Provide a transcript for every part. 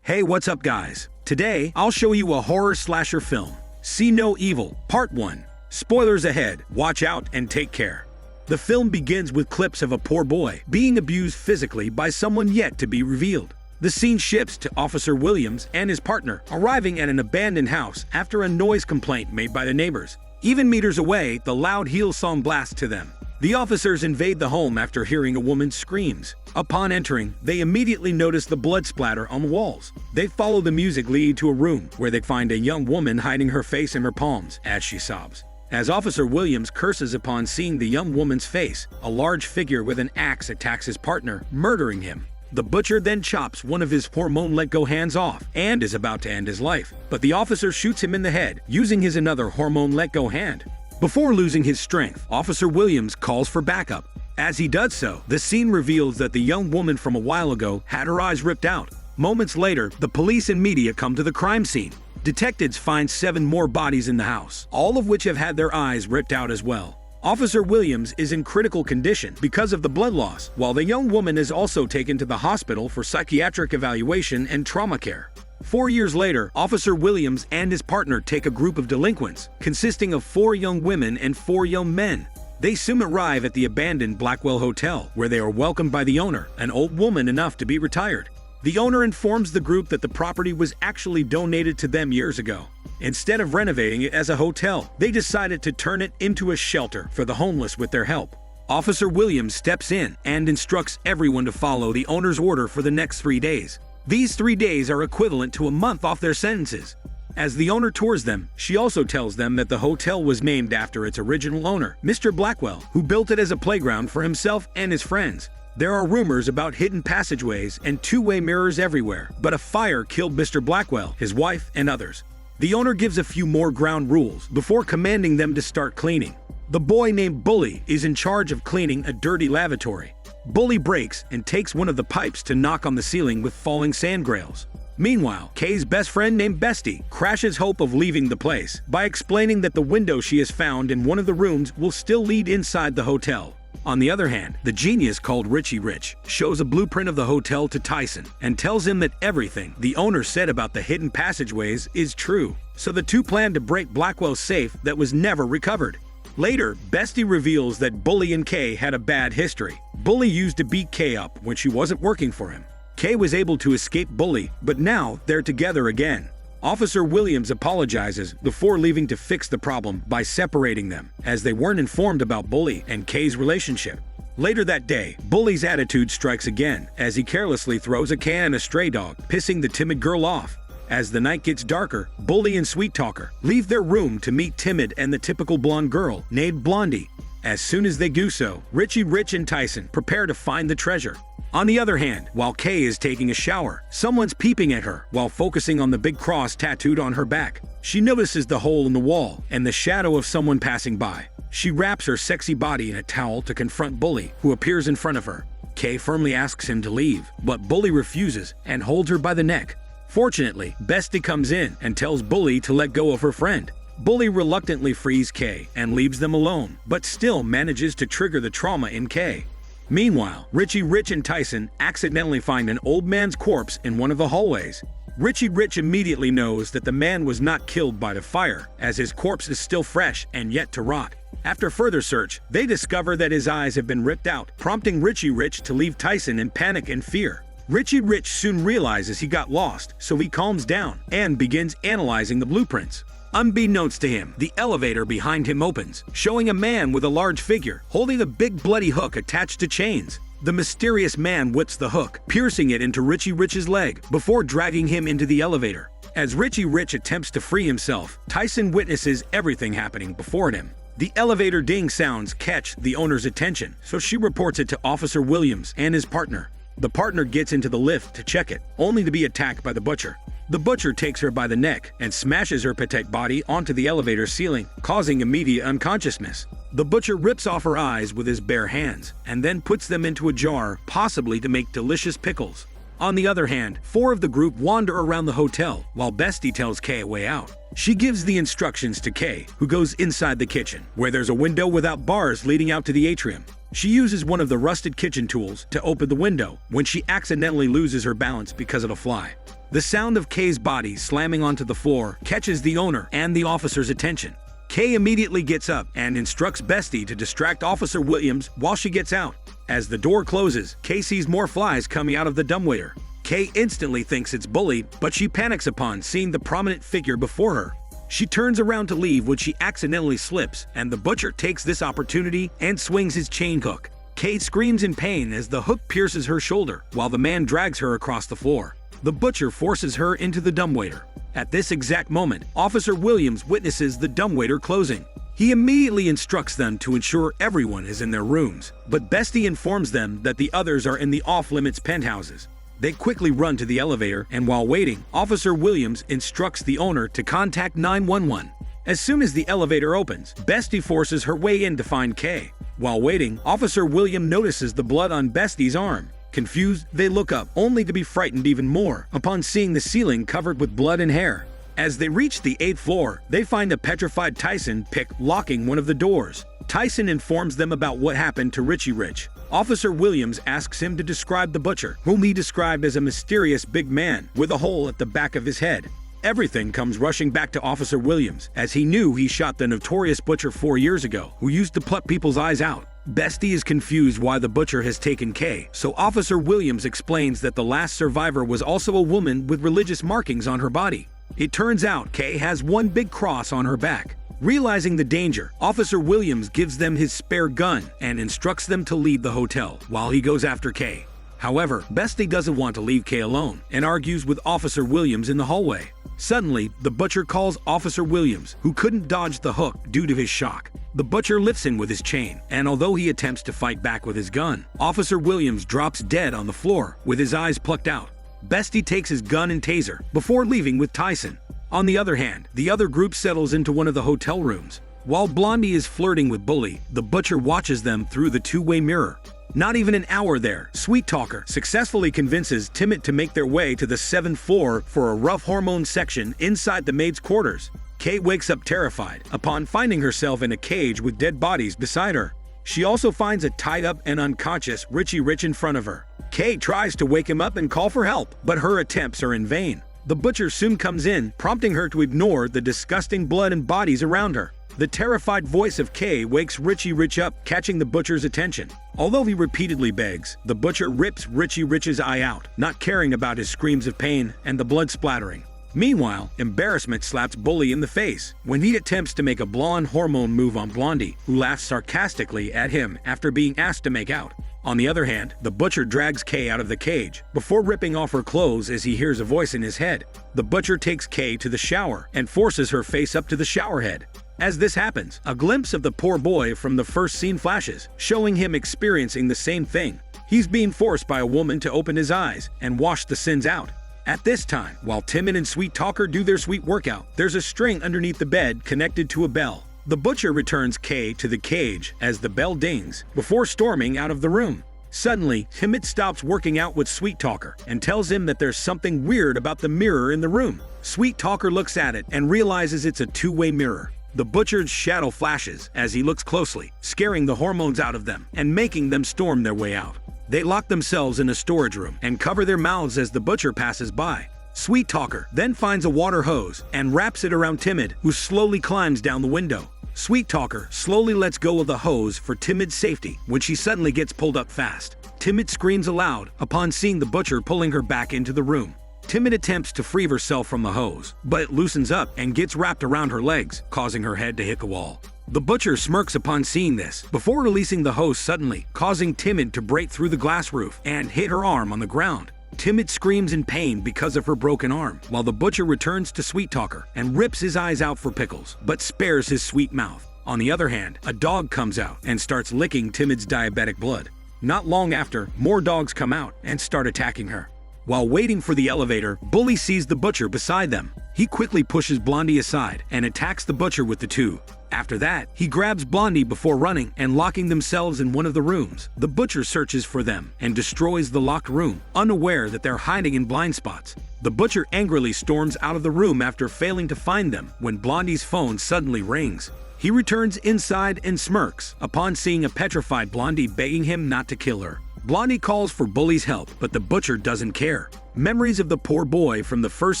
Hey, what's up guys? Today, I'll show you a horror slasher film, See No Evil, Part 1. Spoilers ahead, watch out and take care. The film begins with clips of a poor boy being abused physically by someone yet to be revealed. The scene shifts to Officer Williams and his partner arriving at an abandoned house after a noise complaint made by the neighbors. Even meters away, the loud Hillsong blasts to them. The officers invade the home after hearing a woman's screams. Upon entering, they immediately notice the blood splatter on the walls. They follow the music lead to a room where they find a young woman hiding her face in her palms as she sobs. As Officer Williams curses upon seeing the young woman's face, a large figure with an axe attacks his partner, murdering him. The butcher then chops one of his hormone let-go hands off and is about to end his life, but the officer shoots him in the head using his another hormone let-go hand. Before losing his strength, Officer Williams calls for backup. As he does so, the scene reveals that the young woman from a while ago had her eyes ripped out. Moments later, the police and media come to the crime scene. Detectives find 7 more bodies in the house, all of which have had their eyes ripped out as well. Officer Williams is in critical condition because of the blood loss, while the young woman is also taken to the hospital for psychiatric evaluation and trauma care. 4 years later, Officer Williams and his partner take a group of delinquents, consisting of 4 young women and 4 young men. They soon arrive at the abandoned Blackwell Hotel, where they are welcomed by the owner, an old woman enough to be retired. The owner informs the group that the property was actually donated to them years ago. Instead of renovating it as a hotel, they decided to turn it into a shelter for the homeless with their help. Officer Williams steps in and instructs everyone to follow the owner's order for the next 3 days. These 3 days are equivalent to a month off their sentences. As the owner tours them, she also tells them that the hotel was named after its original owner, Mr. Blackwell, who built it as a playground for himself and his friends. There are rumors about hidden passageways and two-way mirrors everywhere, but a fire killed Mr. Blackwell, his wife, and others. The owner gives a few more ground rules before commanding them to start cleaning. The boy named Bully is in charge of cleaning a dirty lavatory. Bully breaks and takes one of the pipes to knock on the ceiling with falling sand grails. Meanwhile, Kay's best friend named Bestie crashes hope of leaving the place by explaining that the window she has found in one of the rooms will still lead inside the hotel. On the other hand, the genius called Richie Rich shows a blueprint of the hotel to Tyson and tells him that everything the owner said about the hidden passageways is true. So the two plan to break Blackwell's safe that was never recovered. Later, Bestie reveals that Bully and Kay had a bad history. Bully used to beat Kay up when she wasn't working for him. Kay was able to escape Bully, but now they're together again. Officer Williams apologizes before leaving to fix the problem by separating them, as they weren't informed about Bully and Kay's relationship. Later that day, Bully's attitude strikes again as he carelessly throws a can at a stray dog, pissing the timid girl off. As the night gets darker, Bully and Sweet Talker leave their room to meet Timid and the typical blonde girl named Blondie. As soon as they do so, Richie Rich and Tyson prepare to find the treasure. On the other hand, while Kay is taking a shower, someone's peeping at her while focusing on the big cross tattooed on her back. She notices the hole in the wall and the shadow of someone passing by. She wraps her sexy body in a towel to confront Bully, who appears in front of her. Kay firmly asks him to leave, but Bully refuses and holds her by the neck. Fortunately, Bestie comes in and tells Bully to let go of her friend. Bully reluctantly frees Kay and leaves them alone, but still manages to trigger the trauma in Kay. Meanwhile, Richie Rich and Tyson accidentally find an old man's corpse in one of the hallways. Richie Rich immediately knows that the man was not killed by the fire, as his corpse is still fresh and yet to rot. After further search, they discover that his eyes have been ripped out, prompting Richie Rich to leave Tyson in panic and fear. Richie Rich soon realizes he got lost, so he calms down and begins analyzing the blueprints. Unbeknownst to him, the elevator behind him opens, showing a man with a large figure, holding a big bloody hook attached to chains. The mysterious man whips the hook, piercing it into Richie Rich's leg, before dragging him into the elevator. As Richie Rich attempts to free himself, Tyson witnesses everything happening before him. The elevator ding sounds catch the owner's attention, so she reports it to Officer Williams and his partner. The partner gets into the lift to check it, only to be attacked by the butcher. The butcher takes her by the neck and smashes her petite body onto the elevator ceiling, causing immediate unconsciousness. The butcher rips off her eyes with his bare hands and then puts them into a jar, possibly to make delicious pickles. On the other hand, 4 of the group wander around the hotel while Bestie tells Kay a way out. She gives the instructions to Kay, who goes inside the kitchen, where there's a window without bars leading out to the atrium. She uses one of the rusted kitchen tools to open the window when she accidentally loses her balance because of a fly. The sound of Kay's body slamming onto the floor catches the owner and the officer's attention. Kay immediately gets up and instructs Bestie to distract Officer Williams while she gets out. As the door closes, Kay sees more flies coming out of the dumbwaiter. Kay instantly thinks it's Bully, but she panics upon seeing the prominent figure before her. She turns around to leave when she accidentally slips, and the butcher takes this opportunity and swings his chain hook. Kay screams in pain as the hook pierces her shoulder, while the man drags her across the floor. The butcher forces her into the dumbwaiter. At this exact moment, Officer Williams witnesses the dumbwaiter closing. He immediately instructs them to ensure everyone is in their rooms, but Bestie informs them that the others are in the off-limits penthouses. They quickly run to the elevator, and while waiting, Officer Williams instructs the owner to contact 911. As soon as the elevator opens, Bestie forces her way in to find Kay. While waiting, Officer Williams notices the blood on Bestie's arm. Confused, they look up, only to be frightened even more upon seeing the ceiling covered with blood and hair. As they reach the 8th floor, they find a petrified Tyson pick locking one of the doors. Tyson informs them about what happened to Richie Rich. Officer Williams asks him to describe the butcher, whom he described as a mysterious big man with a hole at the back of his head. Everything comes rushing back to Officer Williams, as he knew he shot the notorious butcher 4 years ago, who used to pluck people's eyes out. Bestie is confused why the butcher has taken Kay, so Officer Williams explains that the last survivor was also a woman with religious markings on her body. It turns out Kay has one big cross on her back. Realizing the danger, Officer Williams gives them his spare gun and instructs them to leave the hotel while he goes after Kay. However, Bestie doesn't want to leave Kay alone and argues with Officer Williams in the hallway. Suddenly, the butcher calls Officer Williams, who couldn't dodge the hook due to his shock. The butcher lifts him with his chain, and although he attempts to fight back with his gun, Officer Williams drops dead on the floor with his eyes plucked out. Bestie takes his gun and taser before leaving with Tyson. On the other hand, the other group settles into one of the hotel rooms. While Blondie is flirting with Bully, the butcher watches them through the two-way mirror. Not even an hour there, Sweet Talker successfully convinces Timid to make their way to the 7th floor for a rough hormone section inside the maid's quarters. Kay wakes up terrified upon finding herself in a cage with dead bodies beside her. She also finds a tied-up and unconscious Richie Rich in front of her. Kay tries to wake him up and call for help, but her attempts are in vain. The butcher soon comes in, prompting her to ignore the disgusting blood and bodies around her. The terrified voice of Kay wakes Richie Rich up, catching the butcher's attention. Although he repeatedly begs, the butcher rips Richie Rich's eye out, not caring about his screams of pain and the blood splattering. Meanwhile, embarrassment slaps Bully in the face when he attempts to make a blonde hormone move on Blondie, who laughs sarcastically at him after being asked to make out. On the other hand, the butcher drags Kay out of the cage before ripping off her clothes as he hears a voice in his head. The butcher takes Kay to the shower and forces her face up to the shower head. As this happens, a glimpse of the poor boy from the first scene flashes, showing him experiencing the same thing. He's being forced by a woman to open his eyes and wash the sins out. At this time, while Timid and Sweet Talker do their sweet workout, there's a string underneath the bed connected to a bell. The butcher returns Kay to the cage as the bell dings, before storming out of the room. Suddenly, Timid stops working out with Sweet Talker and tells him that there's something weird about the mirror in the room. Sweet Talker looks at it and realizes it's a two-way mirror. The butcher's shadow flashes as he looks closely, scaring the hormones out of them and making them storm their way out. They lock themselves in a storage room and cover their mouths as the butcher passes by. Sweet Talker then finds a water hose and wraps it around Timid, who slowly climbs down the window. Sweet Talker slowly lets go of the hose for Timid's safety when she suddenly gets pulled up fast. Timid screams aloud upon seeing the butcher pulling her back into the room. Timid attempts to free herself from the hose, but it loosens up and gets wrapped around her legs, causing her head to hit the wall. The butcher smirks upon seeing this, before releasing the hose suddenly, causing Timid to break through the glass roof and hit her arm on the ground. Timid screams in pain because of her broken arm, while the butcher returns to Sweet Talker and rips his eyes out for pickles, but spares his sweet mouth. On the other hand, a dog comes out and starts licking Timid's diabetic blood. Not long after, more dogs come out and start attacking her. While waiting for the elevator, Bully sees the butcher beside them. He quickly pushes Blondie aside and attacks the butcher with the tube. After that, he grabs Blondie before running and locking themselves in one of the rooms. The butcher searches for them and destroys the locked room, unaware that they're hiding in blind spots. The butcher angrily storms out of the room after failing to find them when Blondie's phone suddenly rings. He returns inside and smirks upon seeing a petrified Blondie begging him not to kill her. Blondie calls for Bully's help, but the butcher doesn't care. Memories of the poor boy from the first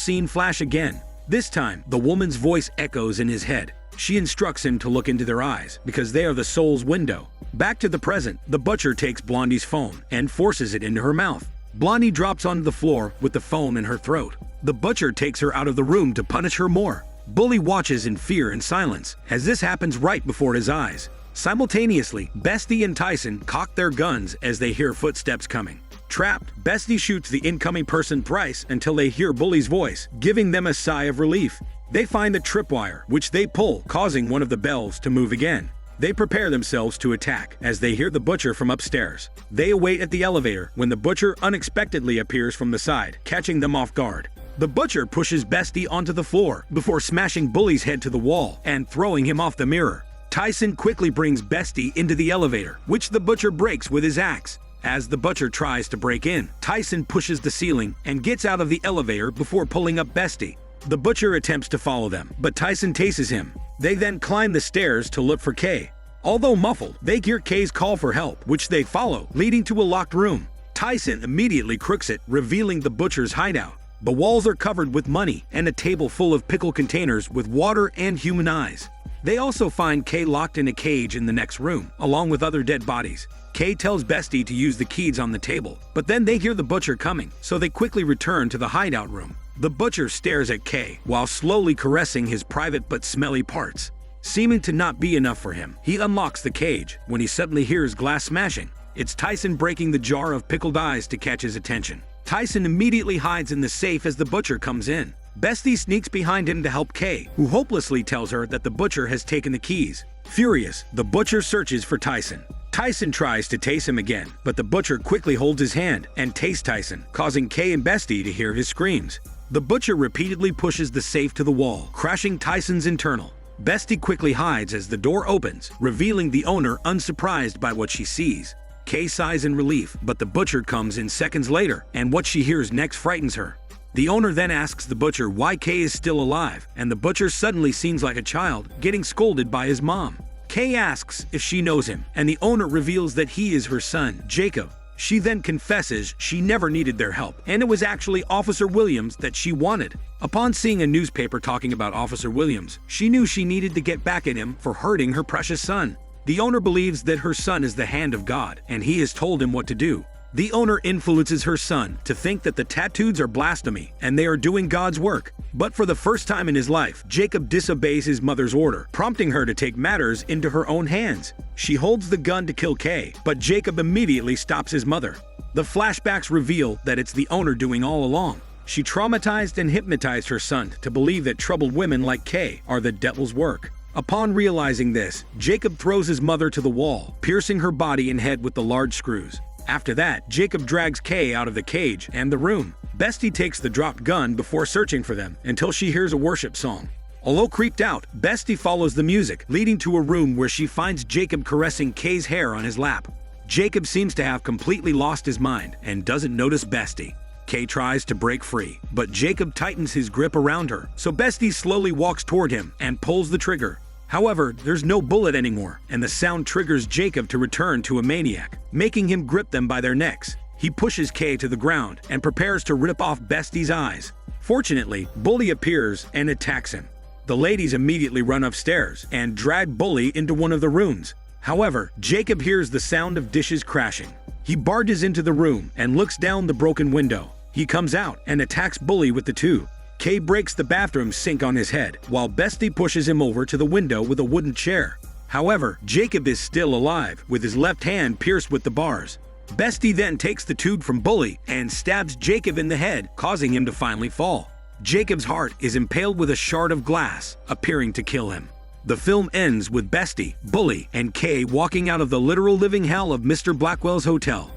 scene flash again. This time, the woman's voice echoes in his head. She instructs him to look into their eyes, because they are the soul's window. Back to the present, the butcher takes Blondie's phone and forces it into her mouth. Blondie drops onto the floor with the phone in her throat. The butcher takes her out of the room to punish her more. Bully watches in fear and silence, as this happens right before his eyes. Simultaneously, Bestie and Tyson cock their guns as they hear footsteps coming. Trapped, Bestie shoots the incoming person thrice until they hear Bully's voice, giving them a sigh of relief. They find the tripwire, which they pull, causing one of the bells to move again. They prepare themselves to attack as they hear the butcher from upstairs. They await at the elevator when the butcher unexpectedly appears from the side, catching them off guard. The butcher pushes Bestie onto the floor before smashing Bully's head to the wall and throwing him off the mirror. Tyson quickly brings Bestie into the elevator, which the butcher breaks with his axe. As the butcher tries to break in, Tyson pushes the ceiling and gets out of the elevator before pulling up Bestie. The butcher attempts to follow them, but Tyson tases him. They then climb the stairs to look for Kay. Although muffled, they hear Kay's call for help, which they follow, leading to a locked room. Tyson immediately crooks it, revealing the butcher's hideout. The walls are covered with money and a table full of pickle containers with water and human eyes. They also find Kay locked in a cage in the next room, along with other dead bodies. Kay tells Bestie to use the keys on the table, but then they hear the butcher coming, so they quickly return to the hideout room. The butcher stares at Kay while slowly caressing his private but smelly parts. Seeming to not be enough for him, he unlocks the cage when he suddenly hears glass smashing. It's Tyson breaking the jar of pickled eyes to catch his attention. Tyson immediately hides in the safe as the butcher comes in. Bestie sneaks behind him to help Kay, who hopelessly tells her that the butcher has taken the keys. Furious, the butcher searches for Tyson. Tyson tries to tase him again, but the butcher quickly holds his hand and tastes Tyson, causing Kay and Bestie to hear his screams. The butcher repeatedly pushes the safe to the wall, crashing Tyson's internal. Bestie quickly hides as the door opens, revealing the owner unsurprised by what she sees. Kay sighs in relief, but the butcher comes in seconds later, and what she hears next frightens her. The owner then asks the butcher why Kay is still alive, and the butcher suddenly seems like a child, getting scolded by his mom. Kay asks if she knows him, and the owner reveals that he is her son, Jacob. She then confesses she never needed their help, and it was actually Officer Williams that she wanted. Upon seeing a newspaper talking about Officer Williams, she knew she needed to get back at him for hurting her precious son. The owner believes that her son is the hand of God, and he has told him what to do. The owner influences her son to think that the tattoos are blasphemy and they are doing God's work. But for the first time in his life, Jacob disobeys his mother's order, prompting her to take matters into her own hands. She holds the gun to kill Kay, but Jacob immediately stops his mother. The flashbacks reveal that it's the owner doing all along. She traumatized and hypnotized her son to believe that troubled women like Kay are the devil's work. Upon realizing this, Jacob throws his mother to the wall, piercing her body and head with the large screws. After that, Jacob drags Kay out of the cage and the room. Bestie takes the dropped gun before searching for them until she hears a worship song. Although creeped out, Bestie follows the music, leading to a room where she finds Jacob caressing Kay's hair on his lap. Jacob seems to have completely lost his mind and doesn't notice Bestie. Kay tries to break free, but Jacob tightens his grip around her, so Bestie slowly walks toward him and pulls the trigger. However, there's no bullet anymore, and the sound triggers Jacob to return to a maniac, making him grip them by their necks. He pushes Kay to the ground and prepares to rip off Bestie's eyes. Fortunately, Bully appears and attacks him. The ladies immediately run upstairs and drag Bully into one of the rooms. However, Jacob hears the sound of dishes crashing. He barges into the room and looks down the broken window. He comes out and attacks Bully with the tube. Kay breaks the bathroom sink on his head, while Bestie pushes him over to the window with a wooden chair. However, Jacob is still alive, with his left hand pierced with the bars. Bestie then takes the tube from Bully and stabs Jacob in the head, causing him to finally fall. Jacob's heart is impaled with a shard of glass, appearing to kill him. The film ends with Bestie, Bully, and Kay walking out of the literal living hell of Mr. Blackwell's hotel.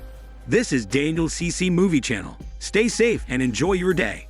This is Daniel CC Movie Channel. Stay safe and enjoy your day.